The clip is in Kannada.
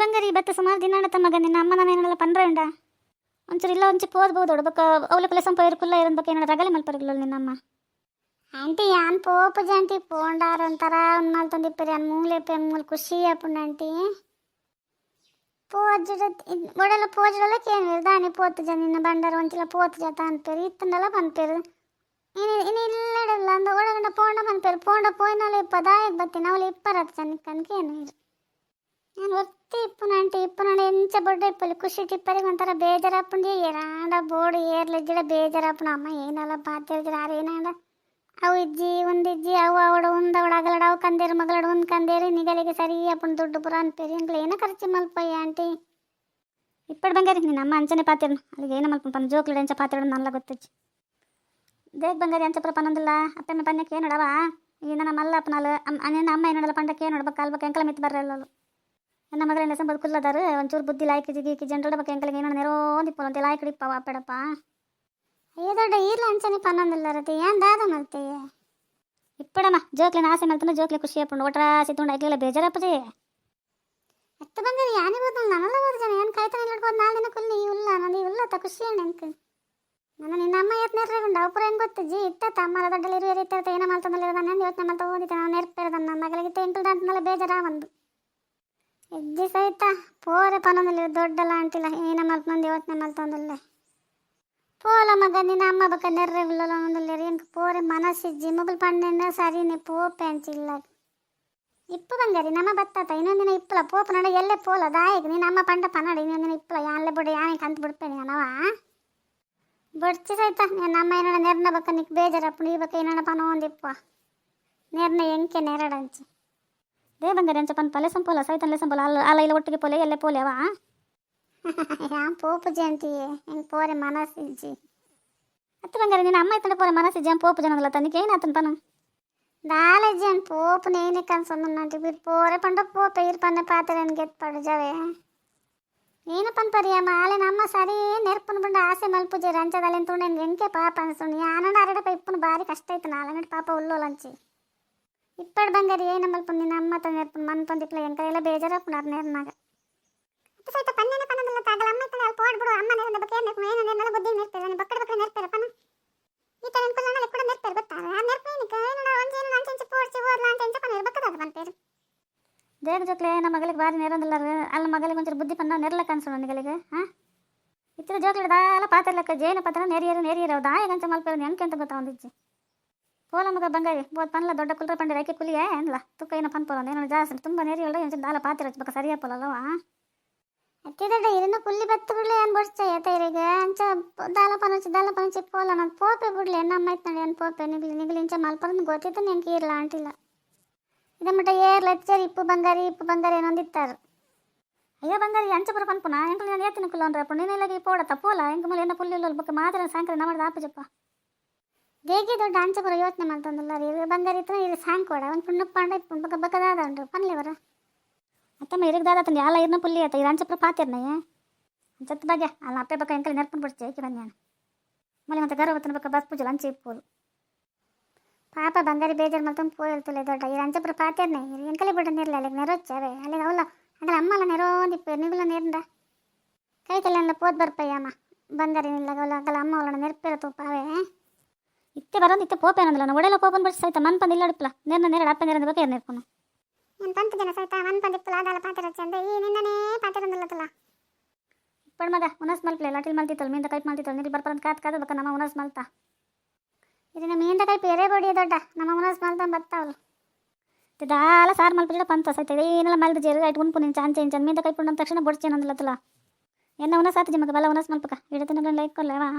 ಬಂಗಾರಿ ಬತ್ತ ಸುಮಾರು ದಿನ ಮಗ ನಿನ್ನ ಅಮ್ಮನ ಏನೆಲ್ಲ ಪಂಡ್ರೆ ಉಂಡ ಒಂಚೂರು ಇಲ್ಲ ಒಂಚೂರು పోదు ಬಕ್ಕ ಅವಲಕ್ಕಲೆ ಸಂಪ ಇರ್ಕುಲ್ಲ ಇರಂಬಕ್ಕೆ ಏನಾರ ರಗಲೆ ಮಲ್ಪರಗಿಲ್ಲ ನಿನ್ನಮ್ಮ ಆಂಟಿ ಯಾನ್ ಪೋಪು ಜಾಂಟಿ ಪೋಂಡಾರ ಒಂಥರ ಒಂದು ಮಾಲ್ ತಂದಿಪ್ಪರಿ ಅನ್ ಮೂಲೆ ಮೂಲೆ ಖುಷಿ ಅಪ್ಪುಂಡ ಆಂಟಿ పోజడ ఒడల పోజడలకి ఏమి దాని పోతు జా నిన్న బండారు వంచిల పోతు జత అనిపేరు ఇత్తండల పనిపేరు ఇని ఇల్లడಲ್ಲ ಅಂದ ಒಳಗಂಡ ಪೋಂಡ ಪನಿಪೇರು ಪೋಂಡ ಪೋಯಿನಾಲ ಇಪ್ಪದಾಯಕ್ಕೆ ಬತ್ತೀನಿ ಅವಳು ಇಪ್ಪರತ್ತು ಜನಕ್ಕನ್ಕೆ ಏನು ನಾನು ಒತ್ತಿ ಇಪ್ಪುನಂಟಿ ಇಪ್ಪುನಂಡೆ ಎಂಚ ಬೊಡ್ಡ ಇಪ್ಪಲ್ಲಿ ಖುಷಿ ಟಿಪ್ಪರಿಗೆ ಒಂಥರ ಬೇಜಾರಪ್ಪುಂಡಿ ಏನಾಂಡ ಬೋರ್ಡು ಏರ್ಲಿಜ್ಜಿಡ ಬೇಜಾರಪ್ಪುನ ಅಮ್ಮ ಏನಲ್ಲ ಬಾತ್ಯರ್ಜಿಡ ಆರೇನಾಂಡ ಅವು ಇಜ್ಜಿ ಒಂದಿಜ್ಜಿ ಅವು ಅವಡ ಉಂದವಡ ಅಗಲಡ ಅವು ಕಂದೇರು ಮಗಳಡ ಒಂದು ಕಂದೇರು ನಿಗಲಿಗೆ ಸರಿ ಅಪ್ಪನ ದುಡ್ಡು ಪುರ ಅನ್ಪೇರಿ ಎಂಗ್ಲ ಏನ ಖರ್ಚು ಮಲ್ಪಯ್ಯ ಆಂಟಿ ಇಪ್ಪಡು ಬಂಗಾರಿ ನಿನ್ನ ಅಮ್ಮ ಅಂಚನೆ ಪಾತಿರ್ನು ಅಲ್ಲಿಗೆ ಏನ ಮಲ್ಪ ಪನ್ನ ಜೋಕ್ಲಿಡ ಎಂಚ ಪಾತಿರಡು ನಲ್ಲ ಗೊತ್ತಜ್ಜಿ ದೇಗ್ ಬಂಗಾರಿ ಅಂಚ ಪುರ ಪನ್ನೊಂದಿಲ್ಲ ಅಪ್ಪೆಮ್ಮೆ ಪನ್ನಕ್ಕೆ ಏನಡವ ಈ ನನ್ನ ಮಲ್ಲ ಅಪ್ಪನಾಲು ನಿನ್ನ ಅಮ್ಮ ಏನಡಲ್ಲ ಪಂಡಕ್ಕೆ ಏನೋಡ್ಬೇಕು ಅಲ್ಬೇಕು ಎಂಕಲ ಮಿತ್ತು ಬರಲ್ಲ ನನ್ನ ಮಗಳನ್ನ ಸಂಬದು ಕುಲ್ಲದಾರು ಒಂಚೂರು ಬುದ್ಧಿ ಲಾಯ್ಕಿ ಜಿಗಿ ಜನರಡ ಬಗ್ಗೆ ಎಂಕಲಿಗೆ ಏನೋ ನೆರೋಂದಿಪ್ಪು ಅಂತ ಲಾಯ್ಕಡಿಪ್ಪವ ಅಪ್ಪೆಡಪ್ಪ ಅಯ್ಯೋ ದೊಡ್ಡ ಈರ್ಲ ಅಂಚನೆ ಪನ್ನೊಂದಿಲ್ಲ ರತಿ ಏನ್ ದಾದ ಮಲ್ತೆ ಇಪ್ಪಡಮ್ಮ ಜೋಕ್ಲಿನ ಆಸೆ ಮಲ್ತನ ಜೋಕ್ಲಿ ಖುಷಿ ಅಪ್ಪುಂಡು ಒಟ್ರಾ ಸಿತ್ತುಂಡು ಐಕ್ಲಿಲ್ಲ ಬೇಜಾರಪ್ಪಜಿ ಎತ್ತ ಬಂಗಾರಿ ಯಾನಿ ಬೋದು ನನ್ನಲ್ಲ ಬೋದು ಜನ ಏನು ಕಾಯ್ತಾನೆ ನೋಡ್ಬೋದು ನಾಳೆ ದಿನ ಕುಲ್ಲಿ ಇಲ್ಲ ನಾನು ಇಲ್ಲ ತ ಖುಷಿ ಅಣ್ಣ ಎಂಕ ನನ್ನ ನಿನ್ನ ಅಮ್ಮ ಇವತ್ತು ನೆರ್ರೆಗುಂಡು ಅವಪುರ ಹೆಂಗೆ ಗೊತ್ತಜ್ಜಿ ಇತ್ತ ಅಮ್ಮರ ದೊಡ್ಡಲ್ಲಿ ಇರುವೆ ಇತ್ತ ಏನ ಮಲ್ತಂದಲ್ಲ ನಾನು ಯೋಚನೆ ಮಾಡ್ತಾ ಓದಿದ್ದೆ ನಾನು ನೆರ್ಪೇರದ ನನ್ನ ಮಗಳಿಗೆ ಎಂಟು ದಾಂಟ್ನಲ್ಲ ಬೇಜಾರ ಒಂದು ಎಜ್ಜಿ ಸಹಿತ ಪೋರೆ ಪನ್ನೊಂದಿಲ್ಲ ದೊಡ್ಡಲ್ಲ ಅಂಟಿಲ್ಲ ಏನ ಮಲ್ತಂದು ಯೋಚನೆ ಮಲ್ತಂದಿಲ್ಲ పోల మగ నిన్న అమ్మ బక్క నెర్రెగులలో ఉందలేరు ఇంక పోరే మనసి జిమ్మబుల్ పండిన సరిని పోపెంచిల్ల ఇప్పు బంగారి నమ్మ బತ್ತಾತ ಇನ್ನೊಂದಿನ ಇಪ್ಪಲ ಪೋಪ ನಡ ಎಲ್ಲೇ ಪೋಲ ದಾಯಿಗೆ ನೀನು ಅಮ್ಮ ಪಂಡ ಪನ್ನಡ ಇನ್ನೊಂದಿನ ಇಪ್ಪಲ ಯಾನ್ಲೆ ಬಿಡು ಯಾನೆ ಕಂತ ಬಿಡ್ಪೇನೆ ನಾನವ ಬಡ್ಚಿ ಸೈತ ನನ್ನ ಅಮ್ಮ ಏನಡ ನೆರ್ನ ಬಕ್ಕ ನಿಕ್ ಬೇಜಾರಪ್ಪು ಈ ಬಕ್ಕ ಏನಡ ಪನ ಒಂದಿಪ್ಪ ನೆರ್ನ ಎಂಕೆ ನೆರಡಂಚಿ ದೇ ಬಂಗಾರಿ ಅಂಚ ಪನ್ ಪಲೆ ಸಂಪೋಲ ಸೈತನ್ಲೆ ಸಂಪೋಲ ಅಲ್ಲ ಇಲ್ಲ ಒಟ್ಟಿಗೆ ಪೋಲೆ ಎಲ್ಲೇ ಪೋಲೆ ಅವ ಯಾನ್ ಪೋಪು ಜಂಟಿ ಹೆಂಗೆ ಪೋರೆ ಮನಸ್ಸಿಜ್ಜಿ ಅತ್ತ ಬಂಗಾರಿ ನಿನ್ನ ಅಮ್ಮ ಇತ್ತಂಡೆ ಪೋರೆ ಮನಸ್ಸಿಜ್ಜಿ ಪೋಪು ಜನದಲ್ಲ ತನಿಗೆ ಏನಾತನ ಪನ దాలజ్జి అని పోపు నేనే కన్సొందంటే మీరు పోరే పంట పోపే ఇరు పన్న పాత్రని గెత్పడు జవే నేను పని పరియమ్మ ఆలన అమ్మ సరి నేర్పును ಬಂಡ ಆಸೆ ಮಲ್ಪುಜೆ ರಂಚದಲ್ಲೆನ್ ತುಂಡೆ ಎಂಕೆ ಪಾಪ ಅನ್ಸುಂಡು ಯಾನಂಡ ಅರಡಪ ಇಪ್ಪುನು ಬಾರಿ ಕಷ್ಟ ಐತನ ಆಲನಟ್ ಪಾಪ ಉಲ್ಲೋಲಂಚಿ ಇಪ್ಪಡು ಬಂಗಾರಿ ಏನ ಮಲ್ಪು ನಿನ್ನ ಅಮ್ಮ ತ నేర్పును ಮನ್ಪೊಂದಿಕ್ಲ ಎಂಕಲೆಲ್ಲ ಬೇಜಾರಪ್ಪುನಾರ ನೇರ್ನಾಗ ಸೈತ ಪನ್ನೆನ ಪನ್ನದಲ್ಲ ತಾಗಲ ಅಮ್ಮ ಇತ್ತನೆ ಅಲ್ಲಿ ಪೋಡ್ಬಿಡು ಅಮ್ಮ ನೇರದ ಬಗ್ಗೆ ಏನು ಏನು ನೆಲ್ಲ ಬುದ್ಧಿ ನೇರ್ಪೇರೆ ಬಕ್ಕಡ ಬಕ್ಕಡ ನೇರ್ಪೇರೆ ಪನ್ನ ಈ ತರ ಅನ್ಕೊಳ್ಳ ಕೂಡ ನೇರ್ಪೇರೆ ಗೊತ್ತಾ ಆ ನೇರ್ಪೇನಿಕ ಏನೋ ಒಂಜೇನು ನಂಚಂಚ ಪೋಡ್ಚಿ ಓದ್ಲ ಅಂತ ಎಂಚ ಪನ್ನ ಬಕ್ಕದ ಬಂತೇರು ದೇಗ ಜೋಕ್ಲೆ ನಮ್ಮ ಮಗಳಿಗೆ ಬಾರಿ ನೇರಂದಿಲ್ಲ ಅಲ್ಲ ಮಗಳಿಗೆ ಒಂಚೂರು ಬುದ್ಧಿ ಪನ್ನ ನೆರ್ಲಕ್ಕ ಅನ್ಸೋಣ ನಿಗಳಿಗೆ ಹಾಂ ಇತ್ತಿರ ಜೋಕ್ಲೆ ದಾಲ ಪಾತ್ರಲಕ್ಕ ಜೇನು ಪತ್ರ ನೆರಿಯರು ದಾಯಗಂಚ ಮಲ್ಪೇರು ಎಂಕೆ ಅಂತ ಗೊತ್ತಾ ಒಂದಿಜ್ಜಿ ಪೋಲ ಮಗ ಬಂಗಾರಿ ಬೋದ್ ಪನ್ಲ ದೊಡ್ಡ ಕುಲ್ರ ಪಂಡಿ ರೈಕೆ ಕುಲಿಯೇ ಅನ್ಲ ತುಕ್ಕ ಏನೋ ಪನ್ ಪೋಲ ಏನೋ ಜಾಸ್ತಿ ತುಂಬ ನೆರಿಯಲ್ಲ ಎಂಚ ದಾಲ ಪಾತ್ರ ಹಚ್ಬೇಕ ಸರಿಯಾ ಪೋಲಲ್ಲವಾ ಅತ್ತೆ ದೊಡ್ಡ ಇರನ್ನು ಕುಲ್ಲಿ ಬತ್ತು ಬಿಡ್ಲಿ ಏನು ಬಡ್ಚ ತೈರಿಗೆ ಅಂಚ ದಾಲ ಪನಚಿ ಪೋಲ ನಾನು ಪೋಪೆ ಬಿಡ್ಲಿ ಎನ್ನಮ್ಮ ಐತ್ ನೋಡಿ ಏನು ಪೋಪೆ ನಿಗಲಿ ಇಂಚ ಮಲ್ಪರನ್ನು ಗೊತ್ತಿತ್ತು ನೆಂಗೆ ಇರಲ್ಲ ಅಂಟಿಲ್ಲ ಇದೇ ಮಟ್ಟ ಲೆಚ್ಚರ್ ಇಪ್ಪು ಬಂಗಾರಿ ಏನೊಂದಿತ್ತಾರೆ ಅಯ್ಯೋ ಬಂಗಾರಿ ಅಂಚಪುರ ಪನ್ಪುನ ಎಂಕಲು ನಾನು ಏತಿನ ಕುಲ್ಲ ಅಂದ್ರೆ ಅಪ್ಪ ನೀನೆಲ್ಲ ಪೋಡತ್ತ ಪೋಲ ಎಂಕ ಮೂಲ ಎನ್ನ ಪುಲ್ಲಿ ಇಲ್ಲ ಬಕ್ಕ ಮಾತ್ರ ಸಾಯಂಕಾಲ ನಮ್ಮದು ಆಪಜಪ್ಪ ದೇಗಿ ದೊಡ್ಡ ಅಂಚಪುರ ಯೋಚನೆ ಮಾಡ್ತಂದಿಲ್ಲ ರೀ ಬಂಗಾರಿ ಇತ್ತು ಇದು ಸಾಯಂಕೋಡ ಒಂದು ಪುಣ್ಣ ಪಾಂಡ ಬಕ್ಕ ಬಕ್ಕದಾದ ಉಂಡ್ರು ಪನ್ಲೇವರ ಅತ್ತಮ್ಮ ಇರಿಗೆ ದಾದ ಎಲ್ಲ ಇರ್ನ ಪುಲ್ಲಿ ಆಯ್ತು ಇದು ಅಂಚಪುರ ಪಾತಿರ್ನಯ್ಯ ಅಂಚತ್ ಬಗ್ಗೆ ಅಲ್ಲ ಅಪ್ಪೆ ಬಕ್ಕ ಎಂಕಲ್ ನೆರ್ಪನ್ ಬಿಡ್ಚೆ ಏಕೆ ಬಂದ್ಯಾನ ಮಳೆ ಮತ್ತೆ ಗರ್ವತ್ತನ ಬಕ್ಕ ಬಸ್ ಪೂಜೆ ಅಂಚೆ ಇಪ್ಪೋದು ಪಾಪ ಬಂಗಾರಿ ಬೇಜಾರು ಮಲ್ತಂದು ಪೋಲ್ತಲೆ ದೊಡ್ಡ ಇದು ಅಂಚಪುರ ಪಾತಿರ್ನಯ್ಯ ಎಂಕಲೇ ಬಿಡ ನೆರ್ಲಿ ಅಲ್ಲಿಗೆ ನೆರೊಚ್ಚವೆ ಅಲ್ಲಿಗೆ ಅವಲ್ಲ ಅಂದ್ರೆ ಅಮ್ಮಲ್ಲ ನೆರೋಂದಿಪ್ಪೆ ನಿಗುಲ ನೆರ್ದ ಕೈತಲ್ಲ ಪೋದ್ ಬರ್ಪಯ್ಯಮ್ಮ ಬಂಗಾರಿ ನಿಲ್ಲ ಅವಲ್ಲ ಅಮ್ಮ ಅವಳ ನೆರ್ಪೇರ ತೂಪಾವೆ ಇತ್ತೆ ಬರೋದು ಇತ್ತೆ ಪೋಪೆ ಅನ್ನೋದಿಲ್ಲ ನಾವು ಒಡೆಲ್ಲ ಪೋಪನ್ ಬಿಡಿಸಿ ಸಹಿತ ಮನ್ಪಂದು ಇಲ್ಲ ಅಡಿಪ್ಪಲ್ಲ ನೆರಡು ಅಪ್ಪ ನೆರದ ಬಗ್ಗೆ ನೆರ್ಪನು నేను పంత జన సైత వన్ పందిప్పుల దాల పాత్ర వచ్చండి ఈ నిన్ననే పాత్ర ఉందలతల ఇప్పుడు మగ ఉనస్ మల్పలే లాటిల్ మల్తితల్ ಮೀಂದ ಕೈಪ್ ಮಲ್ತಿತಲ್ ನೀರು ಬರ್ಪರಂತ ಕಾತ್ ಬಕ್ಕ ನಮ್ಮ ಉನಸ್ ಮಲ್ತಾ ಇದನ್ನ ಮೀಂದ ಕೈ ಬೇರೆ ಬಡಿಯ ದೊಡ್ಡ ನಮ್ಮ ಉನಸ್ ಮಲ್ತಾ ಬತ್ತಾವಲ್ಲ ದಾಲ ಸಾರ್ ಮಲ್ಪಿಡ ಪಂತ ಸೈತ ಏನೆಲ್ಲ ಮಲ್ದ ಜೇರು ಐಟ್ ಉನ್ಪು ನಿನ್ ಚಾಂಚೆ ಇಂಚನ್ ಮೀಂದ ಕೈ ಪುಂಡ ತಕ್ಷಣ ಬಡ್ಚೇನಂದಲತಲ ಎನ್ನ ಉನಸ್ ಆತ ಜಮಗ ಬಲ ಉನಸ್ ಮಲ್ಪಕ ಇಡತನ ಲೈಕ್ ಕೊಲ್ಲವಾ